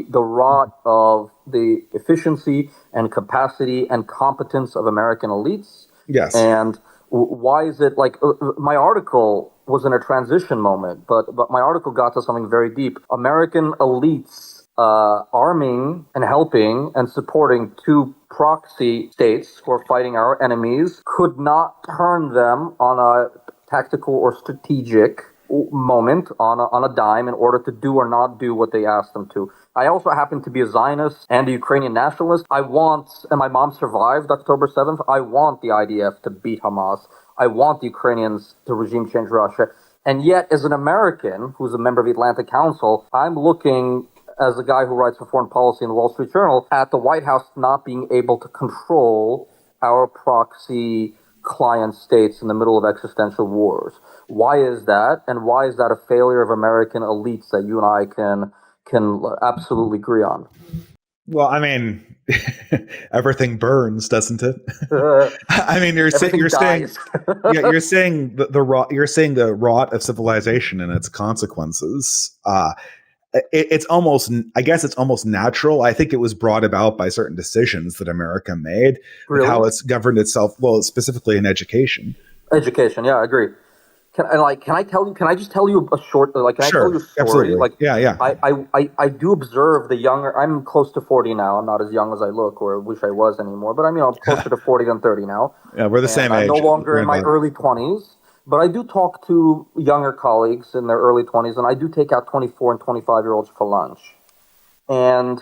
the rot of the efficiency and capacity and competence of American elites. Yes. And why is it like my article was in a transition moment, but my article got to something very deep. American elites arming and helping and supporting two proxy states who are fighting our enemies could not turn them on a tactical or strategic moment on a dime in order to do or not do what they asked them to. I also happen to be a Zionist and a Ukrainian nationalist. And my mom survived October 7th. I want the IDF to beat Hamas. I want the Ukrainians to regime change Russia. And yet, as an American who's a member of the Atlantic Council, I'm looking, as a guy who writes for foreign policy in the Wall Street Journal, at the White House not being able to control our proxy client states in the middle of existential wars. Why is that? And why is that a failure of American elites that you and I can absolutely agree on? Well, I mean, everything burns, doesn't it? I mean, you're saying the rot of civilization and its consequences. It's almost natural. I think it was brought about by certain decisions that America made, Really? How it's governed itself. Well, specifically in education. Education, yeah, I agree. Can I just tell you a short, can I tell you a story? Absolutely. Yeah. I do observe the younger, I'm close to 40 now. I'm not as young as I look or wish I was anymore, but I'm closer to 40 than 30 now. Yeah, we're the same age. I'm no longer in my early 20s, but I do talk to younger colleagues in their early 20s, and I do take out 24 and 25-year-olds for lunch. And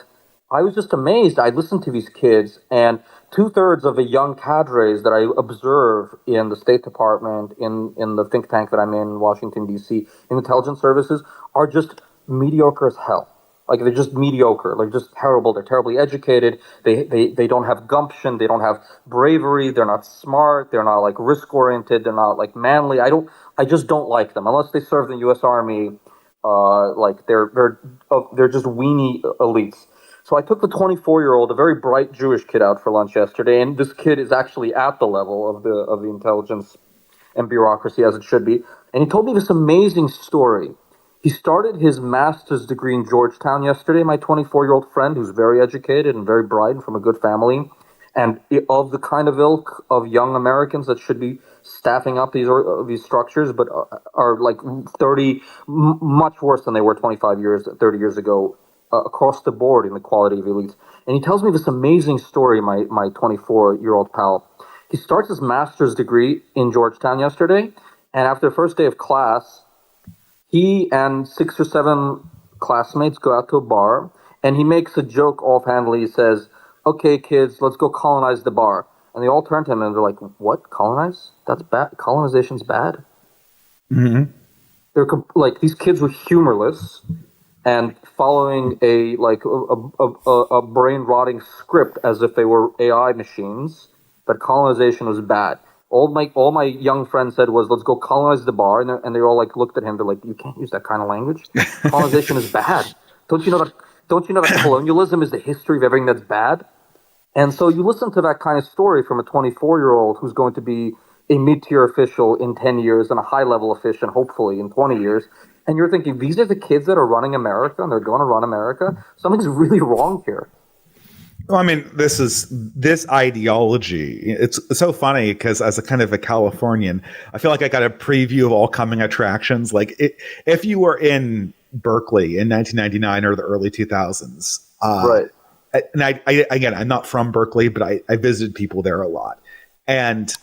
I was just amazed. I listened to these kids, and 2/3 of the young cadres that I observe in the State Department, in the think tank that I'm in Washington, D.C., in intelligence services, are just mediocre as hell. Like, they're just mediocre. They're just terrible. They're terribly educated. They don't have gumption. They don't have bravery. They're not smart. They're not, risk-oriented. They're not, manly. I just don't like them. Unless they serve in the U.S. Army, they're just weenie elites. So I took the 24-year-old, a very bright Jewish kid, out for lunch yesterday, and this kid is actually at the level of the intelligence and bureaucracy as it should be. And he told me this amazing story. He started his master's degree in Georgetown yesterday, my 24-year-old friend, who's very educated and very bright and from a good family, and of the kind of ilk of young Americans that should be staffing up these structures, but are 30, much worse than they were 30 years ago. Across the board in the quality of elites. And he tells me this amazing story, my 24-year-old pal. He starts his master's degree in Georgetown yesterday, and after the first day of class, he and 6 or 7 classmates go out to a bar, and he makes a joke offhandedly. He says, "Okay, kids, let's go colonize the bar." And they all turn to him and they're like, "What? Colonize? That's bad. Colonization's bad?" Mm-hmm. They're these kids were humorless and following a brain rotting script as if they were AI machines, that colonization was bad. All my young friends said was, "Let's go colonize the bar," and they all looked at him. They're like, "You can't use that kind of language. Colonization is bad. Don't you know that colonialism is the history of everything that's bad?" And so you listen to that kind of story from a 24-year-old who's going to be a mid-tier official in 10 years and a high-level official, hopefully, in 20 years. And you're thinking, these are the kids that are running America, and they're going to run America? Something's really wrong here. Well, I mean, this ideology. It's so funny because as a kind of a Californian, I feel like I got a preview of all coming attractions. If you were in Berkeley in 1999 or the early 2000s, right? And I'm not from Berkeley, but I visited people there a lot, and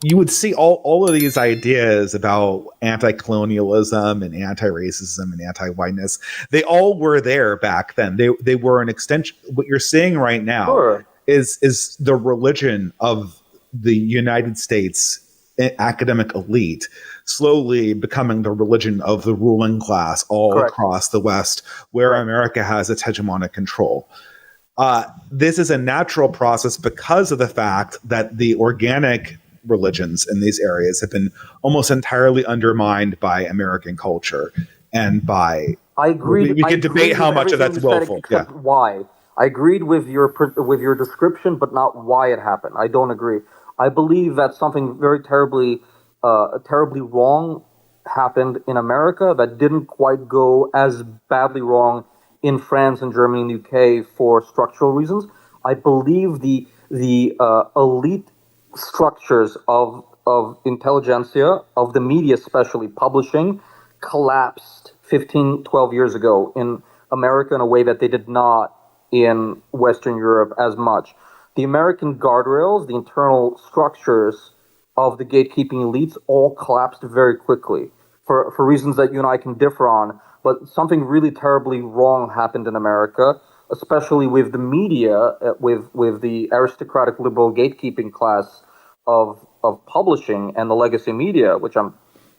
you would see all of these ideas about anti-colonialism and anti-racism and anti-whiteness. They all were there back then. They were an extension. What you're seeing right now Sure. is the religion of the United States academic elite slowly becoming the religion of the ruling class all Correct. across the West, where America has its hegemonic control. This is a natural process because of the fact that the organic religions in these areas have been almost entirely undermined by American culture and by. I agreed. We could debate how much of that's willful. Yeah. Why? I agreed with your description, but not why it happened. I don't agree. I believe that something very terribly wrong happened in America that didn't quite go as badly wrong in France and Germany and the UK for structural reasons. I believe the elite structures of intelligentsia, of the media especially, publishing, collapsed 15, 12 years ago in America in a way that they did not in Western Europe as much. The American guardrails, the internal structures of the gatekeeping elites all collapsed very quickly for reasons that you and I can differ on. But something really terribly wrong happened in America, especially with the media, with the aristocratic liberal gatekeeping class of publishing and the legacy media, which I'm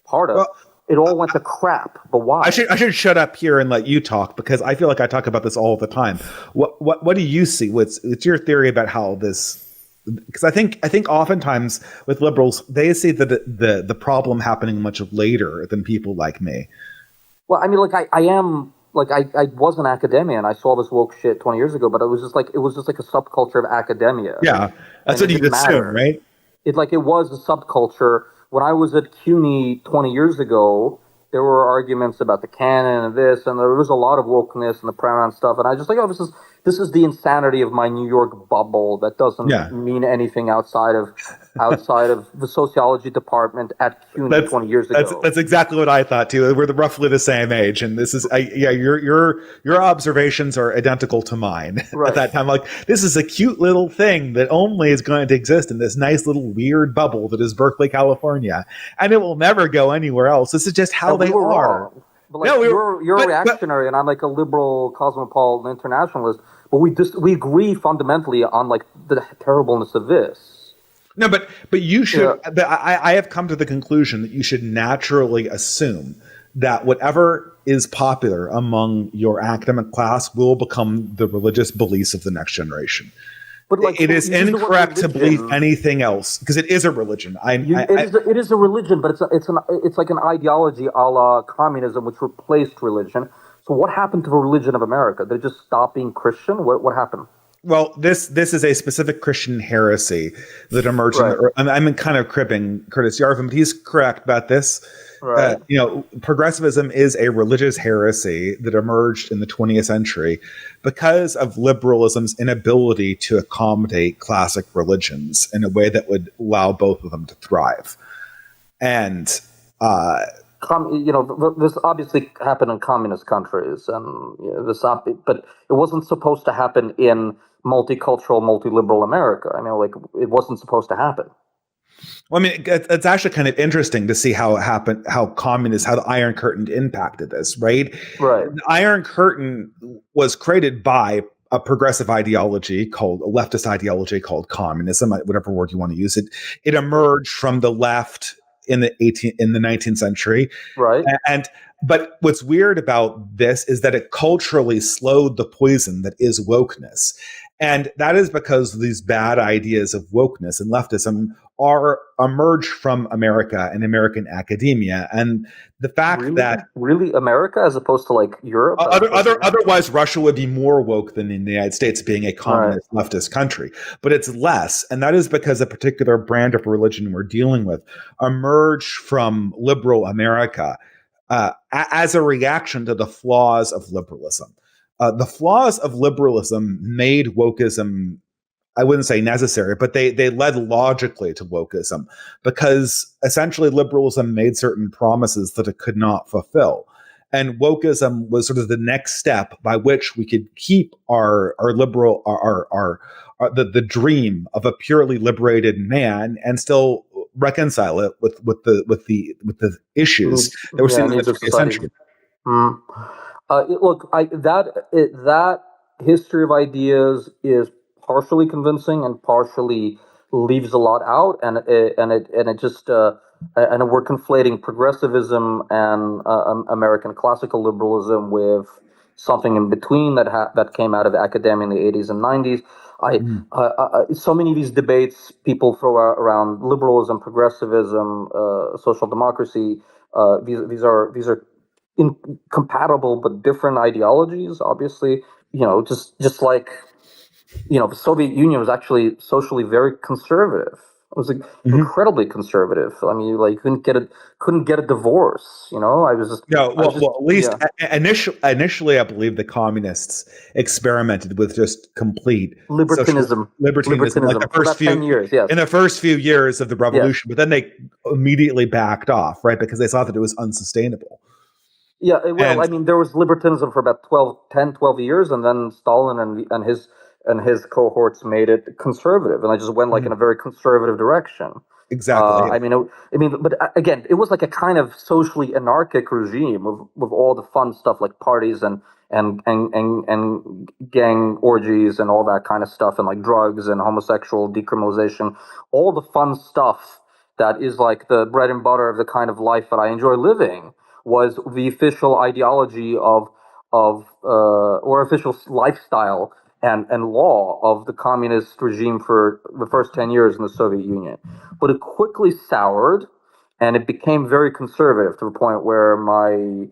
part of. Well, it all went to crap. But why? I should shut up here and let you talk, because I feel like I talk about this all the time. What do you see? What's your theory about how this? Because I think oftentimes with liberals, they see the problem happening much later than people like me. Well, I mean, I was an academia and I saw this woke shit 20 years ago, but it was just like a subculture of academia. Yeah, that's what you'd assume, right? It was a subculture. When I was at CUNY 20 years ago, there were arguments about the canon and this, and there was a lot of wokeness and the pronoun stuff, and I just this is the insanity of my New York bubble that doesn't mean anything outside of the sociology department at CUNY 20 years ago. That's exactly what I thought too. We're roughly the same age, and this is your observations are identical to mine at that time. Like, this is a cute little thing that only is going to exist in this nice little weird bubble that is Berkeley, California, and it will never go anywhere else. This is just how they are. Wrong. But you're a reactionary, and I'm like a liberal cosmopolitan internationalist. But we agree fundamentally on like the terribleness of this. No, but you should. Yeah. But I have come to the conclusion that you should naturally assume that whatever is popular among your academic class will become the religious beliefs of the next generation. But it is incorrect to believe anything else, because it is a religion. It is a religion, but it's like an ideology a la communism, which replaced religion. So what happened to the religion of America? Did it just stop being Christian? What happened? Well, this is a specific Christian heresy that emerged. Right. I'm kind of cribbing Curtis Yarvin, but he's correct about this. Right. Progressivism is a religious heresy that emerged in the 20th century because of liberalism's inability to accommodate classic religions in a way that would allow both of them to thrive. And this obviously happened in communist countries, and but it wasn't supposed to happen in multicultural, multiliberal America. I mean, it wasn't supposed to happen. Well, I mean, it's actually kind of interesting to see how it happened, how the Iron Curtain impacted this, right? Right. The Iron Curtain was created by a progressive ideology a leftist ideology called communism, whatever word you want to use. It emerged from the left in the 19th century. Right. But what's weird about this is that it culturally slowed the poison that is wokeness. And that is because these bad ideas of wokeness and leftism are emerged from America and American academia. And the fact that really America as opposed to like Europe, otherwise Russia would be more woke than in the United States, being a communist leftist country, but it's less. And that is because a particular brand of religion we're dealing with emerged from liberal America as a reaction to the flaws of liberalism. The flaws of liberalism made wokeism, I wouldn't say necessary, but they led logically to wokeism, because essentially liberalism made certain promises that it could not fulfill. And wokeism was sort of the next step by which we could keep our liberal, the dream of a purely liberated man and still reconcile it with the issues that we're seeing in the 20th century. Look, that history of ideas is partially convincing and partially leaves a lot out, and it just and we're conflating progressivism and American classical liberalism with something in between that came out of academia in the 80s and 90s. So many of these debates people throw around liberalism, progressivism, social democracy. These are incompatible but different ideologies. Obviously, just like the Soviet Union was actually socially very conservative. It was like Mhm. incredibly conservative. I mean, like couldn't get a divorce. You know, No, I was just, at least yeah, initially, I believe the communists experimented with just complete social libertinism, like libertinism for about 10 years. Yes, in the first few years of the yes. revolution, but then they immediately backed off, right? Because they saw that it was unsustainable. Yeah, well, And I mean, there was libertinism for about 12 years, and then Stalin and his cohorts made it conservative, and I just went like in a very conservative direction. exactly, But again, it was like a kind of socially anarchic regime with all the fun stuff like parties and gang orgies and all that kind of stuff, and like drugs and homosexual decriminalization, all the fun stuff that is like the bread and butter of the kind of life that I enjoy living was the official ideology or official lifestyle and law of the communist regime for the first 10 years in the Soviet Union. But it quickly soured, and it became very conservative to the point where my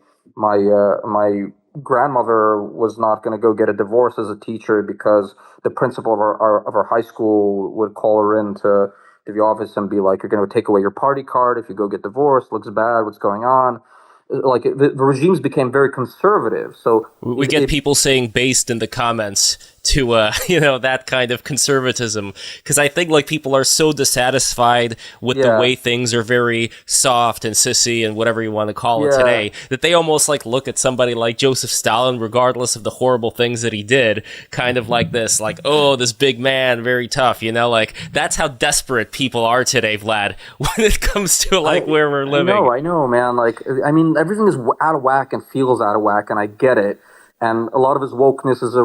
grandmother was not going to go get a divorce as a teacher because the principal of our high school would call her into the office and be like, "You're going to take away your party card if you go get divorced. Looks bad. What's going on?" Like the regimes became very conservative. So We get people saying based in the comments to that kind of conservatism, because I think like people are so dissatisfied with the way things are very soft and sissy and whatever you want to call it today, that they almost like look at somebody like Joseph Stalin, regardless of the horrible things that he did, kind of like this, like, oh, this big man, very tough, like that's how desperate people are today, Vlad, when it comes to like where we're living. I know, man. Like, I mean, everything is out of whack and feels out of whack, and I get it. And a lot of his wokeness is a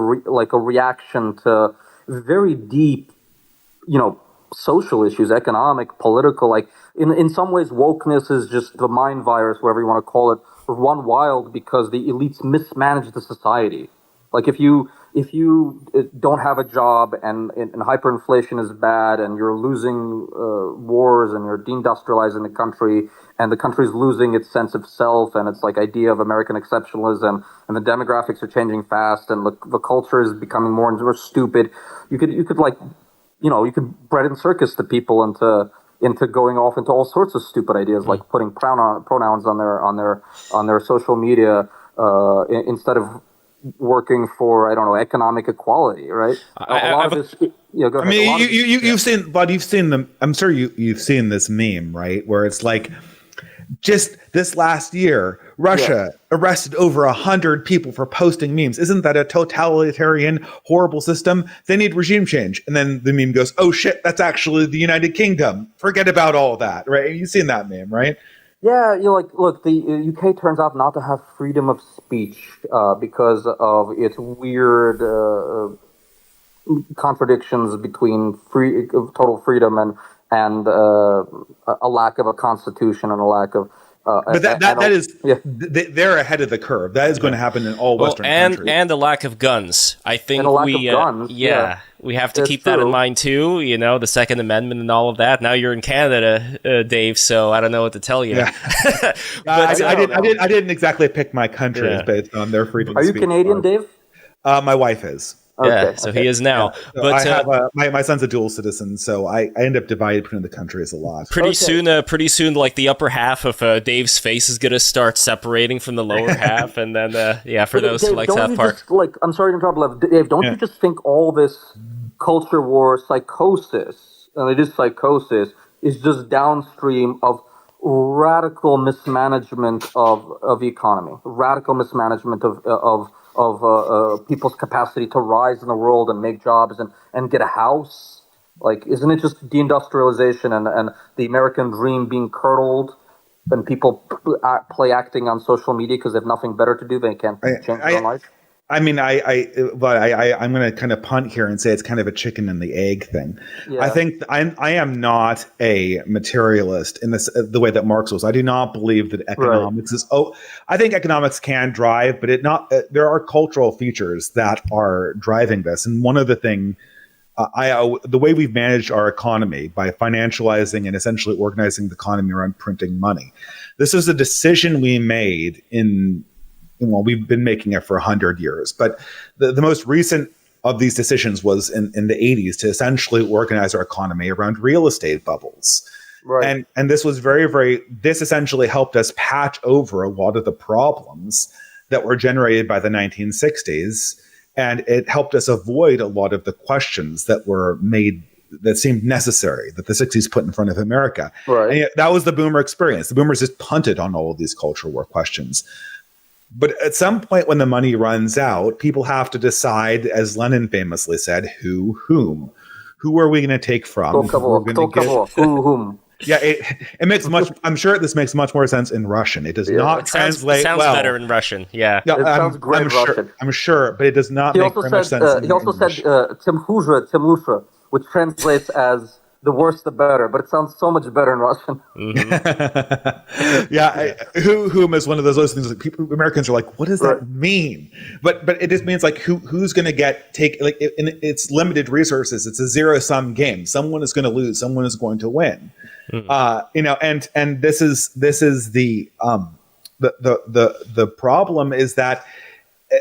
reaction to very deep, social issues, economic, political. Like in some ways, wokeness is just the mind virus, whatever you want to call it, run wild because the elites mismanage the society. Like if you don't have a job and hyperinflation is bad and you're losing wars and you're deindustrializing the country and the country's losing its sense of self and its like idea of American exceptionalism and the demographics are changing fast and the culture is becoming more and more stupid, you could bread and circus the people into going off into all sorts of stupid ideas like putting pronouns on their social media instead of working for, I don't know, economic equality, right? I mean, you've seen, but you've seen them. I'm sure you've seen this meme, right? Where it's like, just this last year, Russia arrested over 100 people for posting memes. Isn't that a totalitarian, horrible system? They need regime change. And then the meme goes, oh shit, that's actually the United Kingdom. Forget about all that, right? You've seen that meme, right? Yeah, look, the UK turns out not to have freedom of speech because of its weird contradictions between total freedom and a lack of a constitution and a lack of. But they're ahead of the curve. That is going to happen in all Western countries. And a lack of guns. I think we have to keep that in mind too. The Second Amendment and all of that. Now you're in Canada, Dave, so I don't know what to tell you. Yeah. But I didn't exactly pick my countries based on their freedom of speech. Are you Canadian, Dave? My wife is. He is now. Yeah. So I have my son's a dual citizen, so I end up divided between the countries a lot. Pretty soon, like the upper half of Dave's face is gonna start separating from the lower half, and then for those who like South Park. I'm sorry to interrupt, Lev. Dave, don't you just think all this culture war psychosis, and it is psychosis, is just downstream of radical mismanagement of the economy, radical mismanagement of people's capacity to rise in the world and make jobs and get a house? Like, isn't it just deindustrialization and the American dream being curdled and people play acting on social media because they have nothing better to do? They can't change their own life? I mean, I'm going to kind of punt here and say it's kind of a chicken and the egg thing. Yeah. I think I am not a materialist in the way that Marx was. I do not believe that economics is. I think economics can drive, but there are cultural features that are driving this. And one of the thing, the way we've managed our economy by financializing and essentially organizing the economy around printing money. This is a decision we made we've been making it for 100 years, but the most recent of these decisions was in the 80s to essentially organize our economy around real estate bubbles. Right. And this was this essentially helped us patch over a lot of the problems that were generated by the 1960s. And it helped us avoid a lot of the questions that were made that seemed necessary that the 60s put in front of America. Right. And yet, that was the boomer experience. The boomers just punted on all of these cultural war questions. But at some point when the money runs out, people have to decide, as Lenin famously said, whom. Who are we going to take from? Whom? Yeah, it makes much. I'm sure this makes much more sense in Russian. It does not translate sounds well. better in Russian. Yeah, it sounds great in Russian. I'm sure, but it does not make very much sense. He also said Timlusha, which translates as the worse the better, but it sounds so much better in Russian. Mm-hmm. Yeah, whom is one of those things. Like Americans are like, what does that mean? But it just means like who's going to in its limited resources. It's a zero-sum game. Someone is going to lose. Someone is going to win. Mm-hmm. And this is the problem is that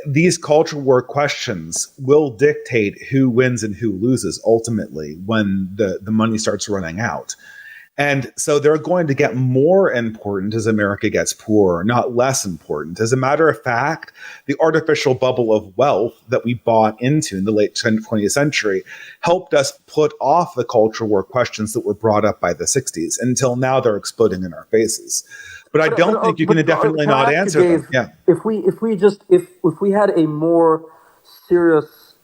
these cultural war questions will dictate who wins and who loses ultimately when the money starts running out. And so they're going to get more important as America gets poorer, not less important. As a matter of fact, the artificial bubble of wealth that we bought into in the late 20th century helped us put off the cultural war questions that were brought up by the 60s. Until now, they're exploding in our faces. But I don't think you can definitely not answer them. Yeah. If we had a more serious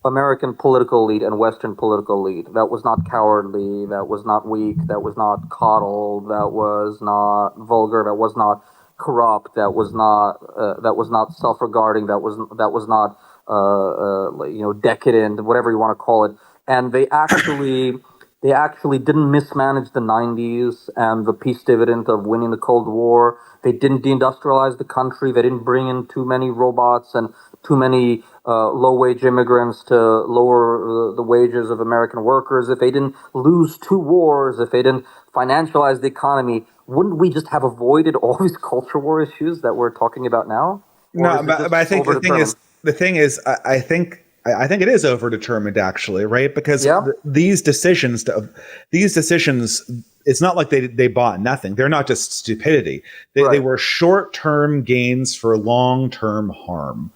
American political elite and Western political elite that was not cowardly, that was not weak, that was not coddled, that was not vulgar, that was not corrupt, that was not self-regarding, that was not decadent, whatever you want to call it, and they actually didn't mismanage the 90s and the peace dividend of winning the Cold War. They didn't deindustrialize the country. They didn't bring in too many robots and too many low-wage immigrants to lower the wages of American workers. If they didn't lose 2 wars, if they didn't financialize the economy, wouldn't we just have avoided all these culture war issues that we're talking about now? No, but I think the thing is, I think it is overdetermined, actually, right? Because these decisions, it's not like they bought nothing. They're not just stupidity. They were short-term gains for long-term harm.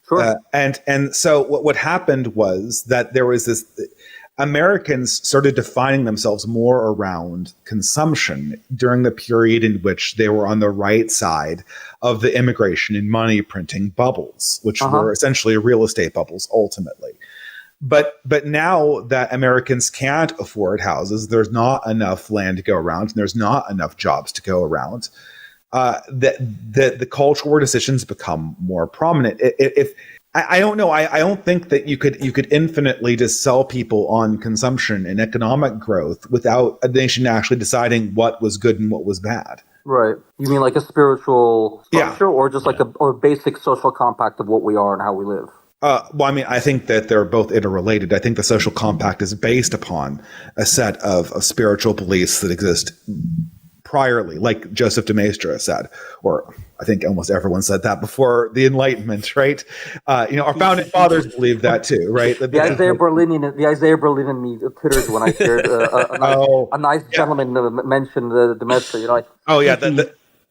Sure. And so what happened was that there was this. Americans started defining themselves more around consumption during the period in which they were on the right side of the immigration and money printing bubbles, which were essentially real estate bubbles ultimately. But now that Americans can't afford houses, there's not enough land to go around, and there's not enough jobs to go around. The cultural war decisions become more prominent. I don't know. I don't think that you could infinitely just sell people on consumption and economic growth without a nation actually deciding what was good and what was bad. Right. You mean like a spiritual structure, or just like a basic social compact of what we are and how we live? Well, I mean, I think that they're both interrelated. I think the social compact is based upon a set of spiritual beliefs that exist priorly, like Joseph de Maistre said, or I think almost everyone said that before the Enlightenment, right? Our founding fathers believed that too, right? The Isaiah Berlin in me titters when I heard a nice gentleman mentioned de Maistre.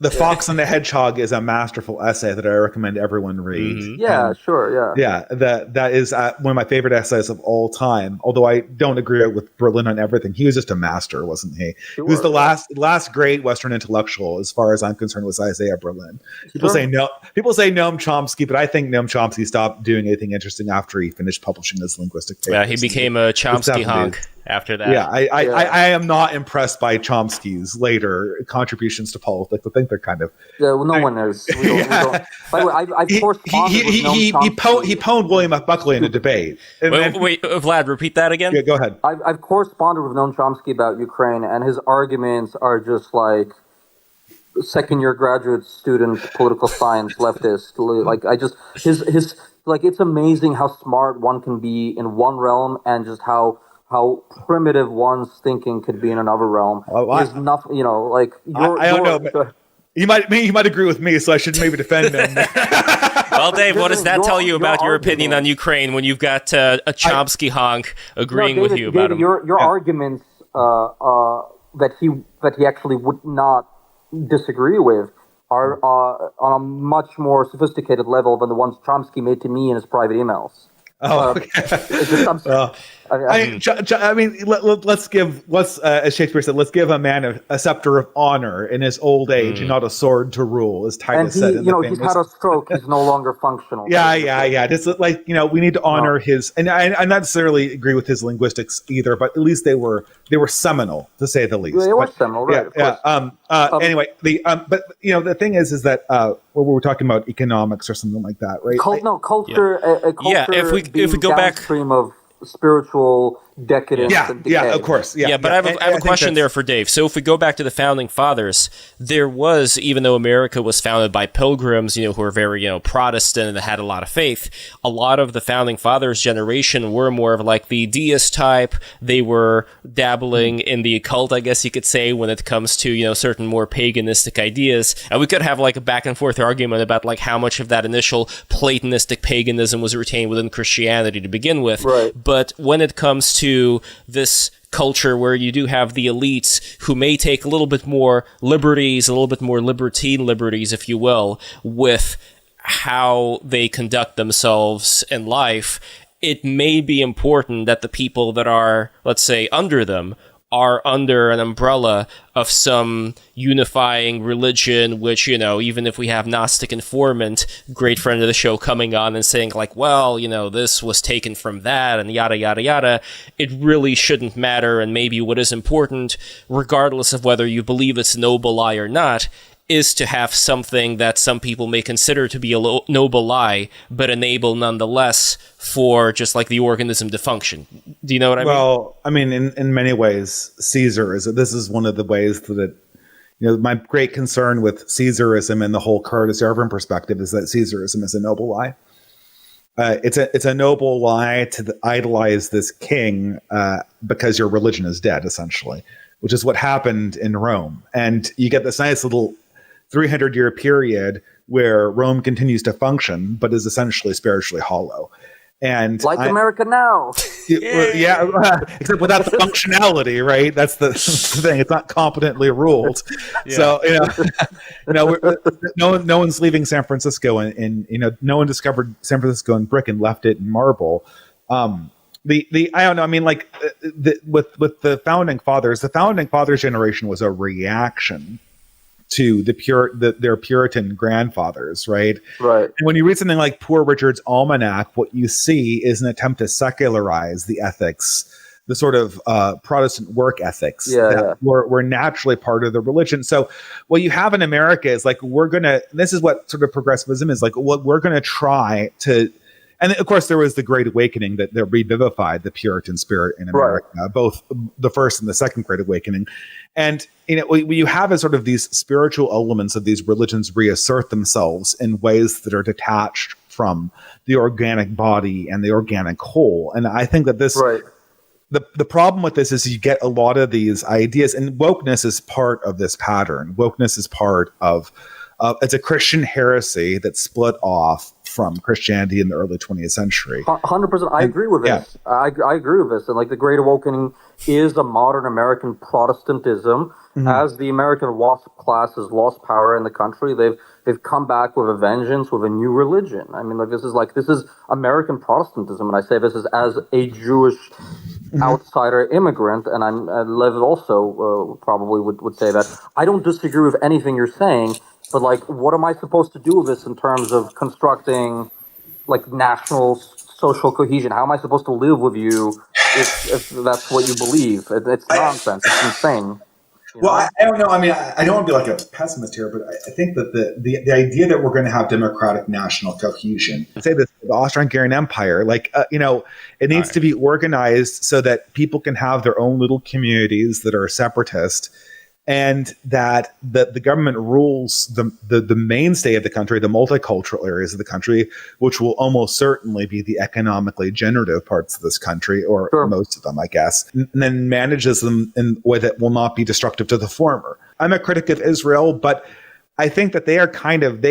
The Fox and the Hedgehog is a masterful essay that I recommend everyone read. Mm-hmm. Yeah, sure, yeah. That is one of my favorite essays of all time. Although I don't agree with Berlin on everything, he was just a master, wasn't he? Sure, he was the last great Western intellectual, as far as I'm concerned, was Isaiah Berlin. People say Noam Chomsky, but I think Noam Chomsky stopped doing anything interesting after he finished publishing his linguistic papers. Yeah, he became a Chomsky honk after that. Yeah, I am not impressed by Chomsky's later contributions to politics. I think they're kind of... no one is. We don't. By the way, I've corresponded with Noam Chomsky. He pwned William F. Buckley in a debate. Wait, Vlad, repeat that again? Yeah, go ahead. I've corresponded with Noam Chomsky about Ukraine, and his arguments are just like second-year graduate student, political science, leftist. Like, it's amazing how smart one can be in one realm, and just how primitive one's thinking could be in another realm. There's nothing, I don't know. But you might agree with me, so I should maybe defend him. Well, Dave, what does that tell you about your opinion on Ukraine when you've got a Chomsky honk agreeing with you about him? Your arguments that he actually would not disagree with are on a much more sophisticated level than the ones Chomsky made to me in his private emails. Okay. As Shakespeare said, let's give a man a scepter of honor in his old age and not a sword to rule, as Titus said. And he's had a stroke; he's no longer functional. Yeah. Just like we need to honor his, and I not necessarily agree with his linguistics either, but at least they were seminal, to say the least. They were seminal, right? Anyway, the thing is that we were talking about economics or something like that, right? Culture. If we go back, stream of spiritual decadence. And decay. Of course. But I have a question there for Dave. So if we go back to the founding fathers, there was, even though America was founded by pilgrims, who were very, Protestant and had a lot of faith, a lot of the founding fathers generation were more of like the deist type. They were dabbling in the occult, I guess you could say, when it comes to, certain more paganistic ideas. And we could have like a back and forth argument about like how much of that initial Platonistic paganism was retained within Christianity to begin with. Right. But when it comes to this culture where you do have the elites who may take a little bit more liberties, a little bit more libertine liberties, if you will, with how they conduct themselves in life, it may be important that the people that are, let's say, under them are under an umbrella of some unifying religion, which, even if we have Gnostic informant, great friend of the show, coming on and saying like, well, this was taken from that and yada, yada, yada, it really shouldn't matter. And maybe what is important, regardless of whether you believe it's a noble lie or not, is to have something that some people may consider to be a noble lie, but enable nonetheless for just like the organism to function. Do you know what I mean? Well, I mean, in many ways, this is one of the ways that my great concern with Caesarism and the whole Curtis Yarvin perspective is that Caesarism is a noble lie. It's a noble lie to idolize this king because your religion is dead, essentially, which is what happened in Rome. And you get this nice little 300-year period where Rome continues to function, but is essentially spiritually hollow. And America now. Except without the functionality, right? That's the thing. It's not competently ruled. Yeah. So, no one's leaving San Francisco, and no one discovered San Francisco in brick and left it in marble. I don't know. I mean, with the founding fathers generation was a reaction to their Puritan grandfathers, right? Right. And when you read something like Poor Richard's Almanac, what you see is an attempt to secularize the ethics, the sort of Protestant work ethics that were naturally part of the religion. So what you have in America is this is what sort of progressivism is, like what we're going to try to. And of course, there was the Great Awakening that revivified the Puritan spirit in America, both the first and the second Great Awakening. And what you have is sort of these spiritual elements of these religions reassert themselves in ways that are detached from the organic body and the organic whole. And I think that this, the problem with this is you get a lot of these ideas, and wokeness is part of this pattern. Wokeness is part of it's a Christian heresy that split off from Christianity in the early 20th century. 100%. I agree with this. I agree with this. And like the Great Awakening is a modern American Protestantism. As the American WASP class has lost power in the country, they've come back with a vengeance, with a new religion. I mean, this is American Protestantism, and I say this is as a Jewish outsider immigrant, and Lev also probably would say that. I don't disagree with anything you're saying, but what am I supposed to do with this in terms of constructing national social cohesion? How am I supposed to live with you if that's what you believe? It's nonsense. It's insane. I don't know. I mean, I don't want to be a pessimist here, but I think that the idea that we're going to have democratic national cohesion, say this, the Austro-Hungarian Empire, it needs to be organized so that people can have their own little communities that are separatist, and that the government rules the mainstay of the country, the multicultural areas of the country, which will almost certainly be the economically generative parts of this country, or most of them, I guess, and then manages them in a way that will not be destructive to the former. I'm a critic of Israel, but I think that they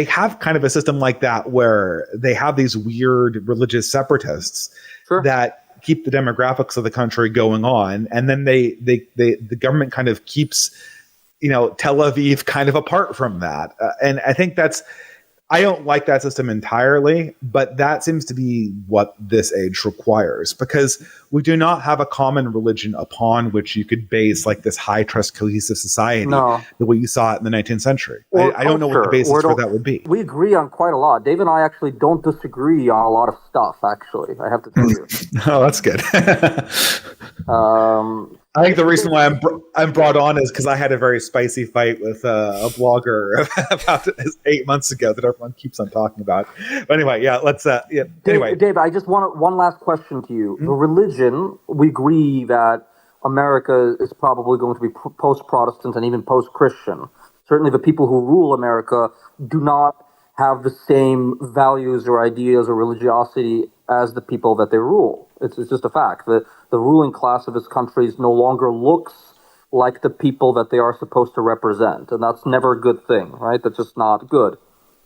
have kind of a system like that where they have these weird religious separatists that keep the demographics of the country going on, and then the government kind of keeps Tel Aviv kind of apart from that, and I think I don't like that system entirely, but that seems to be what this age requires, because we do not have a common religion upon which you could base like this high trust cohesive society the way you saw it in the 19th century. I don't know what the basis for that would be. We agree on quite a lot. Dave and I actually don't disagree on a lot of stuff, actually, I have to tell you. Oh, that's good. I think the reason why I'm brought on is because I had a very spicy fight with a blogger about 8 months ago that everyone keeps on talking about. But anyway, let's. Dave, I just want one last question to you. Mm-hmm. The religion, we agree that America is probably going to be post-Protestant and even post-Christian. Certainly, the people who rule America do not have the same values or ideas or religiosity as the people that they rule. It's just a fact. The ruling class of this country no longer looks like the people that they are supposed to represent, and that's never a good thing, right? That's just not good.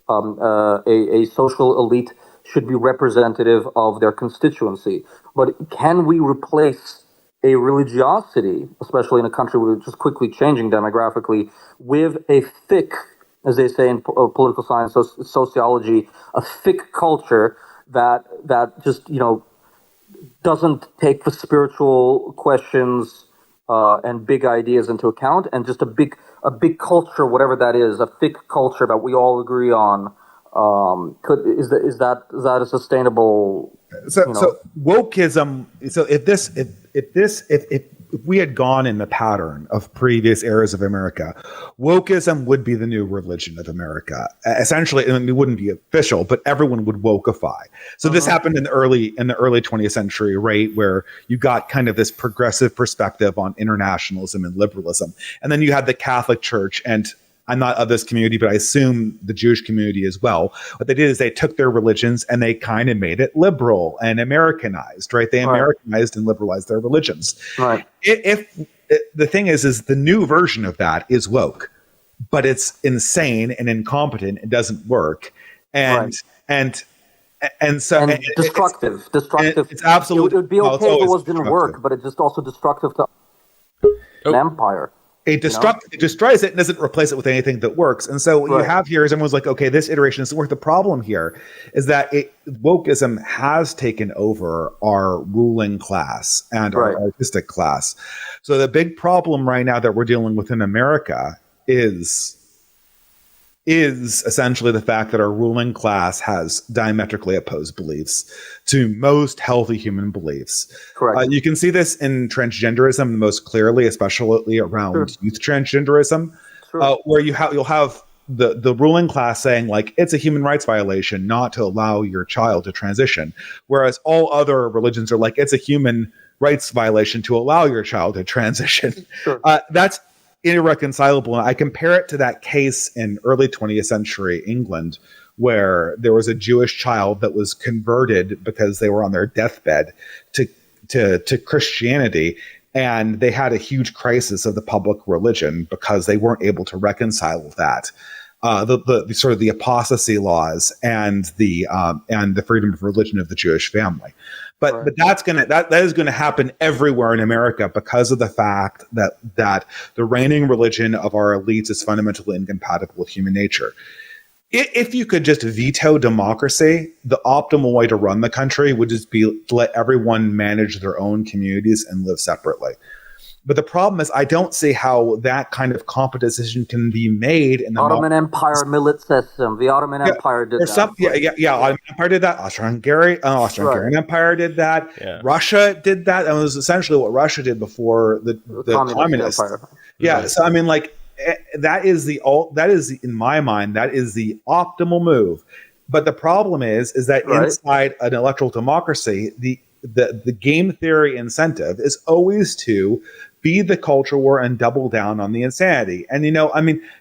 A social elite should be representative of their constituency. But can we replace a religiosity, especially in a country which is just quickly changing demographically, with a thick, as they say in political science, sociology, a thick culture that just, doesn't take the spiritual questions and big ideas into account, and just a big culture, whatever that is, a thick culture that we all agree on. Is that a sustainable? So wokeism. So if we had gone in the pattern of previous eras of America, wokeism would be the new religion of America. Essentially, I mean, it wouldn't be official, but everyone would wokeify. So this happened in the early 20th century, right, where you got kind of this progressive perspective on internationalism and liberalism, and then you had the Catholic Church, and I'm not of this community, but I assume the Jewish community as well. What they did is they took their religions and they kind of made it liberal and Americanized, right? They Americanized and liberalized their religions. Right. If the thing is the new version of that is woke, but it's insane and incompetent. It doesn't work, and so destructive. It's absolutely. It would be okay if it didn't work, but it's just also destructive to an empire. It destroys it and doesn't replace it with anything that works. And so what you have here is everyone's like, okay, this iteration isn't worth. The problem here is that wokeism has taken over our ruling class and our artistic class. So the big problem right now that we're dealing with in America is essentially the fact that our ruling class has diametrically opposed beliefs to most healthy human beliefs. Correct. You can see this in transgenderism most clearly, especially around youth transgenderism, where you'll have the ruling class saying like it's a human rights violation not to allow your child to transition, whereas all other religions are like it's a human rights violation to allow your child to transition. That's irreconcilable. And I compare it to that case in early 20th century England where there was a Jewish child that was converted because they were on their deathbed to Christianity, and they had a huge crisis of the public religion because they weren't able to reconcile that. The sort of the apostasy laws and the freedom of religion of the Jewish family. But that is going to happen everywhere in America because of the fact that the reigning religion of our elites is fundamentally incompatible with human nature. If you could just veto democracy, the optimal way to run the country would just be to let everyone manage their own communities and live separately. But the problem is, I don't see how that kind of competence decision can be made in the Ottoman Empire millet system. The Ottoman Empire did that. Ottoman Empire did that. Austrian-Hungarian Empire did that. Yeah. Russia did that. And it was essentially what Russia did before the communist Empire. Yeah. Right. So I mean, like that is in my mind that is the optimal move. But the problem is that inside an electoral democracy, the game theory incentive is always to be the culture war and double down on the insanity. And,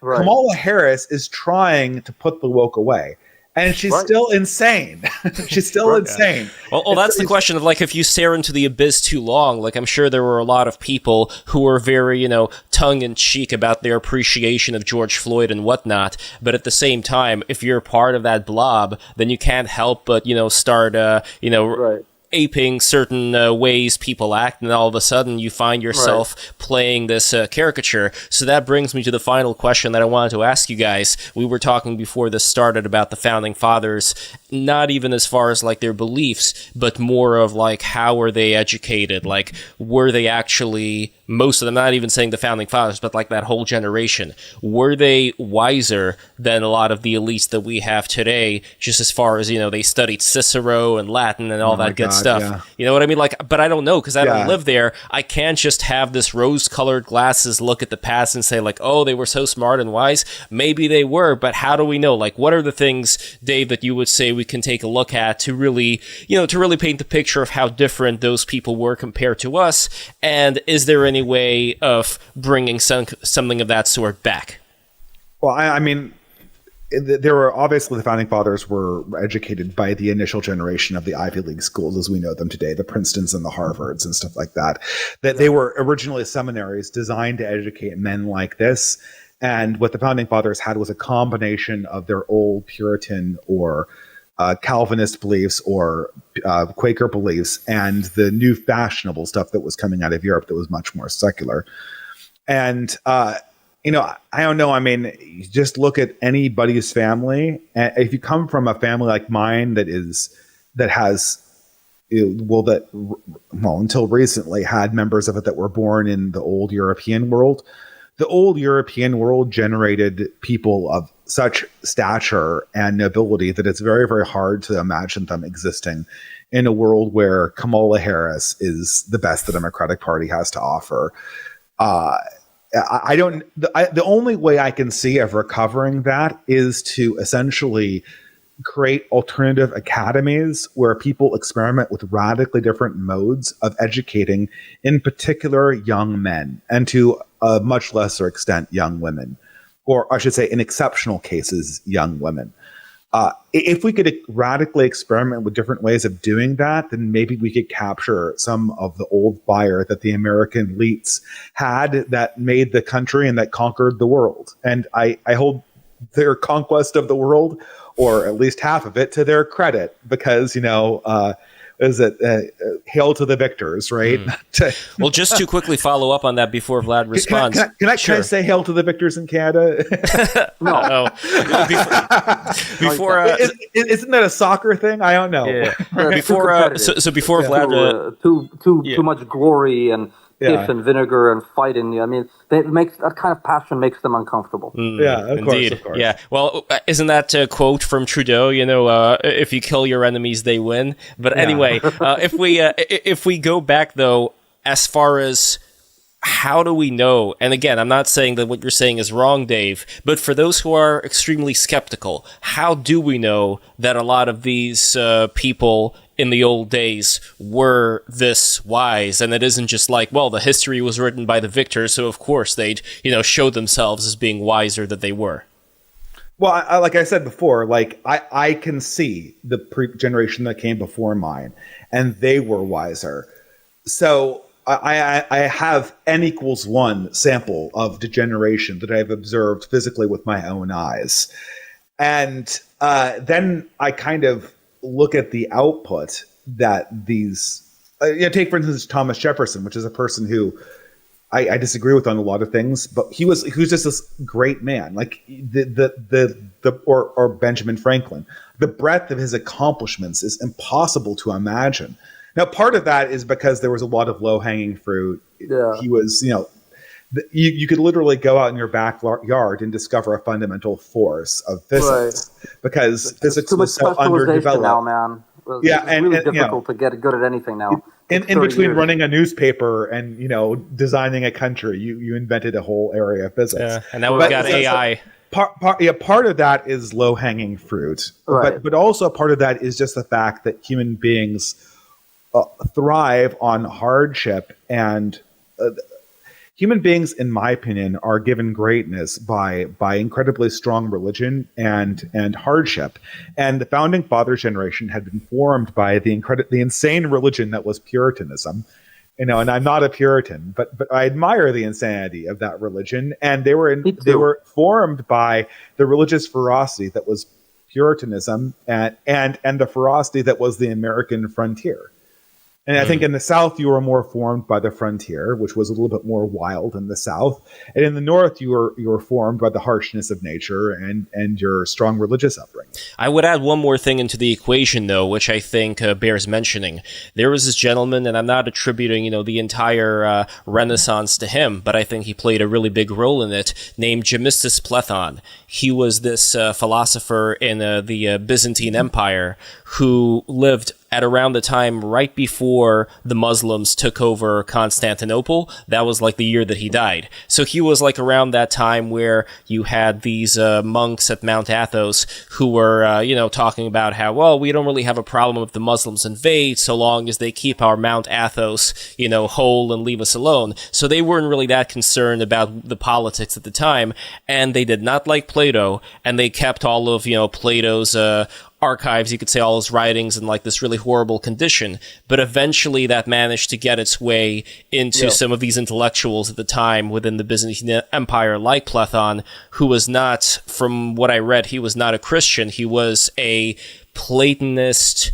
Kamala Harris is trying to put the woke away. And she's still insane. She's still insane. Well, that's the question of, like, if you stare into the abyss too long, like, I'm sure there were a lot of people who were very, tongue-in-cheek about their appreciation of George Floyd and whatnot, but at the same time, if you're part of that blob, then you can't help but, start, Right. aping certain ways people act, and all of a sudden you find yourself playing this caricature. So that brings me to the final question that I wanted to ask you guys. We were talking before this started about the Founding Fathers, not even as far as like their beliefs, but more of like how were they educated? Like, were they actually, most of them, not even saying the Founding Fathers, but like that whole generation, were they wiser than a lot of the elites that we have today, just as far as, they studied Cicero and Latin and all that good stuff. Yeah. You know what I mean? Like, but I don't know, because I don't live there. I can't just have this rose-colored glasses look at the past and say, like, oh, they were so smart and wise. Maybe they were, but how do we know? Like, what are the things, Dave, that you would say we can take a look at to really, to really paint the picture of how different those people were compared to us? And is there any way of bringing something of that sort back? Well, I mean, there were obviously the Founding Fathers were educated by the initial generation of the Ivy League schools as we know them today, the Princetons and the Harvards and stuff like that. That they were originally seminaries designed to educate men like this. And what the Founding Fathers had was a combination of their old Puritan or Calvinist beliefs or Quaker beliefs and the new fashionable stuff that was coming out of Europe that was much more secular. And I don't know. I mean, just look at anybody's family. And if you come from a family like mine until recently had members of it that were born in the old European world, the old European world generated people of such stature and nobility that it's very, very hard to imagine them existing in a world where Kamala Harris is the best the Democratic Party has to offer. The only way I can see of recovering that is to essentially create alternative academies where people experiment with radically different modes of educating, in particular, young men, and to a much lesser extent, young women, or I should say, in exceptional cases, young women. If we could radically experiment with different ways of doing that, then maybe we could capture some of the old fire that the American elites had that made the country and that conquered the world. And I hold their conquest of the world, or at least half of it, to their credit, because, hail to the victors, right? Well, just to quickly follow up on that before Vlad responds. Can I say hail to the victors in Canada? No. Before isn't that a soccer thing? I don't know. Yeah. Before Vlad, too much glory and piss and vinegar and fighting. I mean, that kind of passion makes them uncomfortable. Of course. Yeah. Well, isn't that a quote from Trudeau? If you kill your enemies, they win. But anyway, if we go back though, as far as how do we know? And again, I'm not saying that what you're saying is wrong, Dave, but for those who are extremely skeptical, how do we know that a lot of these people in the old days were this wise, and it isn't just like, well, the history was written by the victors, so of course they'd, show themselves as being wiser than they were? Well, like I said before, like I can see the generation that came before mine, and they were wiser. So I have N=1 sample of degeneration that I've observed physically with my own eyes. And then I kind of look at the output that these take, for instance, Thomas Jefferson, which is a person who I disagree with on a lot of things, but he was just this great man, like or Benjamin Franklin. The breadth of his accomplishments is impossible to imagine. Now, part of that is because there was a lot of low-hanging fruit. Yeah. He was, you could literally go out in your backyard and discover a fundamental force of physics, because physics was so underdeveloped now, man. It's really difficult to get good at anything now. In between running a newspaper and designing a country, you invented a whole area of physics. Yeah, and now we've got AI. Part of that is low-hanging fruit, but also part of that is just the fact that human beings thrive on hardship, and human beings, in my opinion, are given greatness by incredibly strong religion and hardship. And the founding fathers generation had been formed by the insane religion that was Puritanism. And I'm not a Puritan, but I admire the insanity of that religion. And they were formed by the religious ferocity that was Puritanism and the ferocity that was the American frontier. And I think in the South, you were more formed by the frontier, which was a little bit more wild in the South. And in the North, you were formed by the harshness of nature and your strong religious upbringing. I would add one more thing into the equation, though, which I think bears mentioning. There was this gentleman, and I'm not attributing, the entire Renaissance to him, but I think he played a really big role in it, named Gemistos Plethon. He was this philosopher in the Byzantine Empire who lived at around the time right before the Muslims took over Constantinople. That was like the year that he died. So he was like around that time where you had these monks at Mount Athos who were, talking about how, well, we don't really have a problem if the Muslims invade so long as they keep our Mount Athos, whole and leave us alone. So they weren't really that concerned about the politics at the time. And they did not like Plato, and they kept all of, Plato's archives, you could say, all his writings in like this really horrible condition. But eventually that managed to get its way into some of these intellectuals at the time within the Byzantine Empire, like Plethon, who was not, from what I read, he was not a Christian. He was a Platonist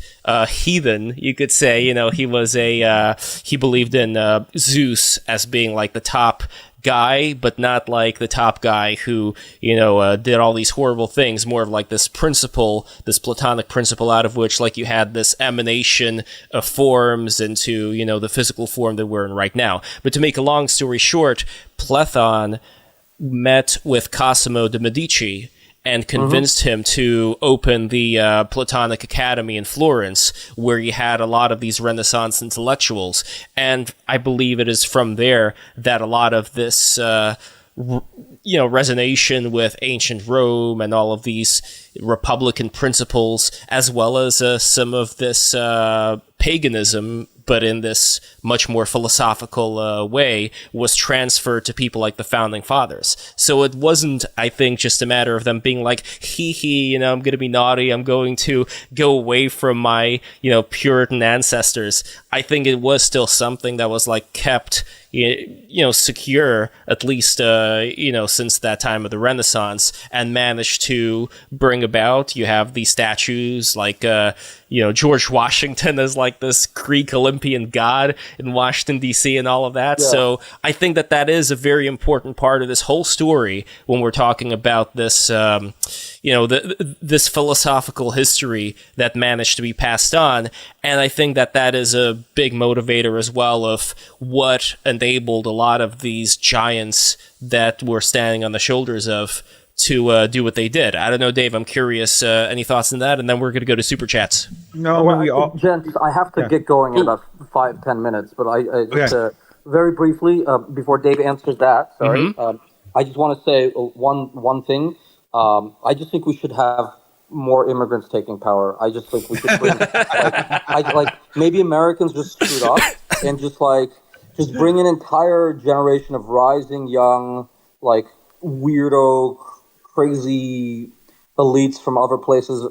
heathen, you could say. He was he believed in Zeus as being like the top guy, but not like the top guy who, did all these horrible things, more of like this principle, this Platonic principle out of which like you had this emanation of forms into, the physical form that we're in right now. But to make a long story short, Plethon met with Cosimo de' Medici and convinced him to open the Platonic Academy in Florence, where you had a lot of these Renaissance intellectuals. And I believe it is from there that a lot of this, resonation with ancient Rome and all of these Republican principles, as well as some of this paganism, but in this much more philosophical way, was transferred to people like the founding fathers. So it wasn't, I think, just a matter of them being like, I'm going to be naughty, I'm going to go away from my, Puritan ancestors. I think it was still something that was like kept, secure, at least, since that time of the Renaissance, and managed to bring about, you have these statues like, George Washington as like this Greek Olympian god in Washington, D.C. and all of that. Yeah. So I think that is a very important part of this whole story when we're talking about this, this philosophical history that managed to be passed on. And I think that is a big motivator as well of what enabled a lot of these giants that were standing on the shoulders of to do what they did. I don't know, Dave, I'm curious, any thoughts on that? And then we're going to go to Super Chats. No, Gents, I have to get going in about 5-10 minutes, but I just very briefly, before Dave answers that, I just want to say one thing. I just think we should have more immigrants taking power. I just think we should bring, maybe Americans just screwed up and just bring an entire generation of rising young, weirdo, crazy elites from other places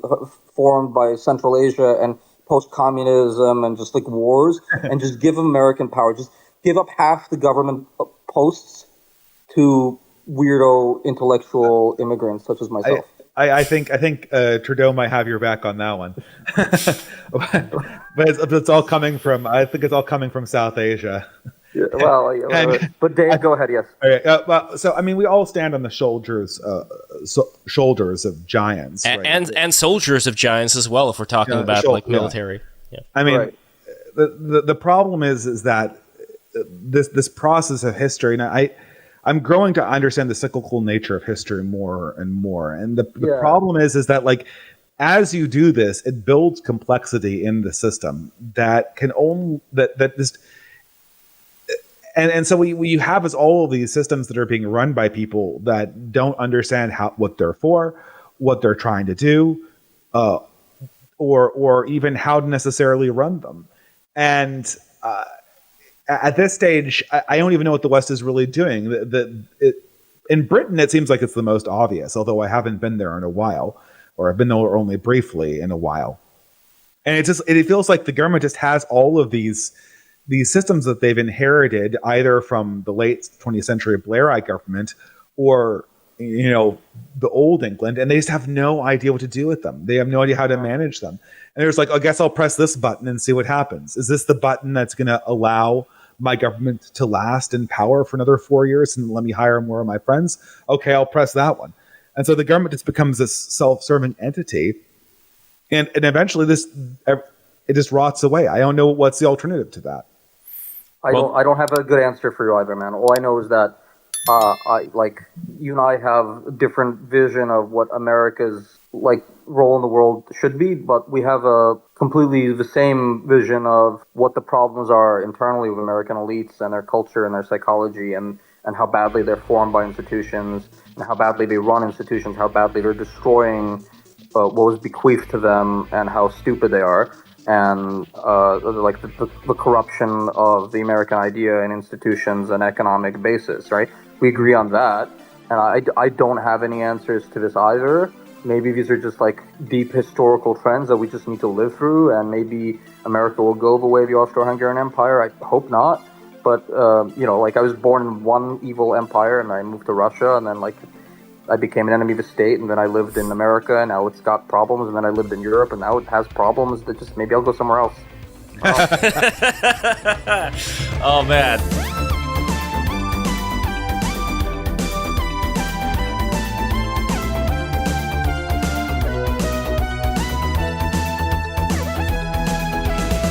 formed by Central Asia and post-communism and just wars, and just give American power. Just give up half the government posts to weirdo intellectual immigrants such as myself. I think Trudeau might have your back on that one, but it's all coming from. I think it's all coming from South Asia. Yeah, but Dave, go ahead. Yes. So we all stand on the shoulders of giants, right? and soldiers of giants as well. If we're talking about military, the problem is that this process of history. Now, I'm growing to understand the cyclical nature of history more and more, and the problem is that as you do this, it builds complexity in the system that can only this. And so what you have is all of these systems that are being run by people that don't understand what they're for, what they're trying to do, or even how to necessarily run them. And at this stage, I don't even know what the West is really doing. In Britain, it seems like it's the most obvious, although I haven't been there in a while, or I've been there only briefly in a while. And it feels like the government just has all of these systems that they've inherited either from the late 20th century Blairite government or the old England, and they just have no idea what to do with them. They have no idea how to manage them. And there's like, I guess I'll press this button and see what happens. Is this the button that's going to allow my government to last in power for another 4 years and let me hire more of my friends? Okay, I'll press that one. And so the government just becomes this self-serving entity, and eventually it just rots away. I don't know what's the alternative to that. I don't have a good answer for you either, man. All I know is that you and I have a different vision of what America's role in the world should be, but we have a completely the same vision of what the problems are internally with American elites and their culture and their psychology and how badly they're formed by institutions and how badly they run institutions, how badly they're destroying what was bequeathed to them and how stupid they are. And the corruption of the American idea and institutions and economic basis, right? We agree on that, and I don't have any answers to this either. Maybe these are just deep historical trends that we just need to live through, and maybe America will go the way of the Austro-Hungarian Empire. I hope not, but I was born in one evil empire, and I moved to Russia, and then I became an enemy of the state, and then I lived in America, and now it's got problems, and then I lived in Europe, and now it has problems that just maybe I'll go somewhere else. Oh man,